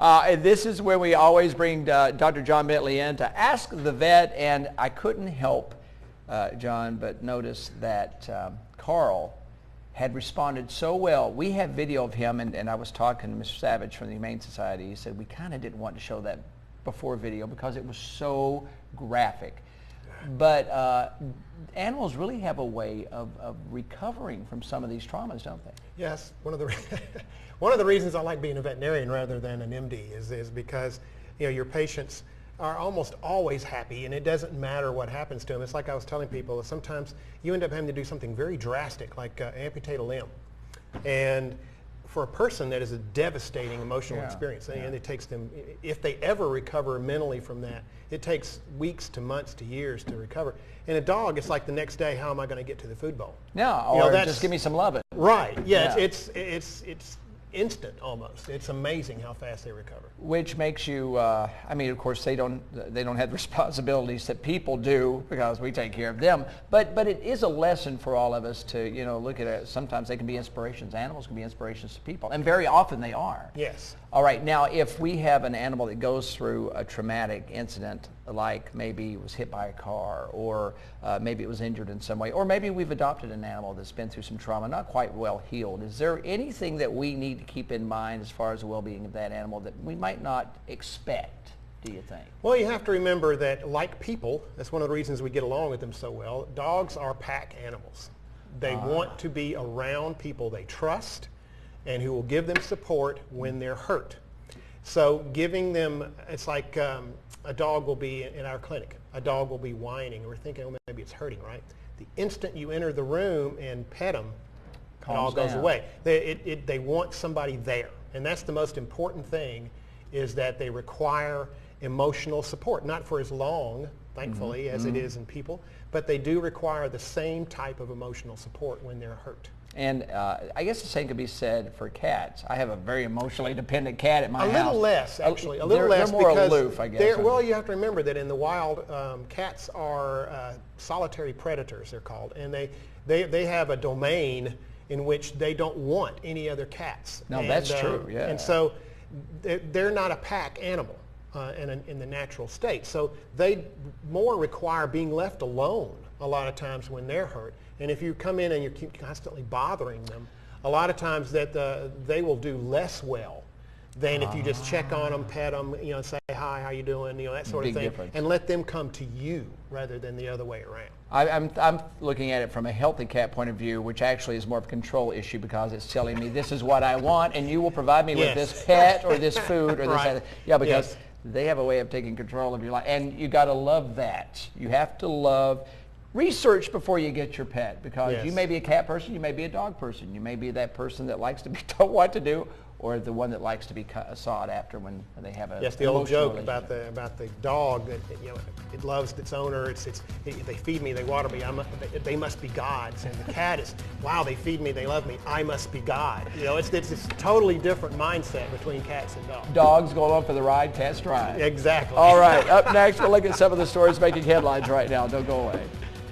And this is where we always bring Dr. John Bentley in to ask the vet, and I couldn't help, John, but notice that Carl had responded so well. We have video of him, and I was talking to Mr. Savage from the Humane Society. He said we kind of didn't want to show that before video because it was so graphic. But animals really have a way of recovering from some of these traumas, don't they? Yes. One of the reasons I like being a veterinarian rather than an MD is because your patients are almost always happy, and it doesn't matter what happens to them. It's like I was telling people that sometimes you end up having to do something very drastic, like amputate a limb, and for a person that is a devastating emotional experience, and it takes them, if they ever recover mentally from that, it takes weeks to months to years to recover. In a dog, it's like the next day, how am I going to get to the food bowl? No, or just give me some loving. Right. Yeah. It's instant almost. It's amazing how fast they recover. Which makes you, I mean, of course, they don't have the responsibilities that people do because we take care of them. But it is a lesson for all of us to, look at it. Sometimes they can be inspirations. Animals can be inspirations to people, and very often they are. Yes. All right. Now, if we have an animal that goes through a traumatic incident, like maybe it was hit by a car, or maybe it was injured in some way, or maybe we've adopted an animal that's been through some trauma, not quite well healed, is there anything that we need to keep in mind as far as the well-being of that animal that we might not expect, do you think? Well, you have to remember that, like people, that's one of the reasons we get along with them so well, dogs are pack animals. They want to be around people they trust and who will give them support when they're hurt. So giving them, it's like a dog will be in our clinic. A dog will be whining, and we're thinking, oh, maybe it's hurting, right? The instant you enter the room and pet them, it all goes away. They want somebody there, and that's the most important thing, is that they require emotional support, not for as long, thankfully, as it is in people, but they do require the same type of emotional support when they're hurt. And I guess the same could be said for cats. I have a very emotionally dependent cat at my house. A little less, actually. A little less they're more because aloof, I guess. Well, you have to remember that in the wild, cats are solitary predators, they're called, and they have a domain in which they don't want any other cats. No, that's true, yeah. And so they're not a pack animal in the natural state. So they more require being left alone a lot of times when they're hurt. And if you come in and you keep constantly bothering them, a lot of times that they will do less well than if you just check on them, pet them, say, hi, how you doing, that sort of thing. Difference. And let them come to you rather than the other way around. I'm looking at it from a healthy cat point of view, which actually is more of a control issue because it's telling me this is what I want, and you will provide me with this pet or this food or this other. Yeah, because they have a way of taking control of your life, and you got to love that. You have to love. Research before you get your pet, because you may be a cat person, you may be a dog person, you may be that person that likes to be told what to do, or the one that likes to be sought after when they have a the old joke about the dog that it loves its owner. They feed me, they water me. They must be gods. And the cat is, wow, they feed me, they love me. I must be God. It's this totally different mindset between cats and dogs. Dogs go along for the ride, cats drive. Exactly. All right. Up next, we'll look at some of the stories making headlines right now. Don't go away.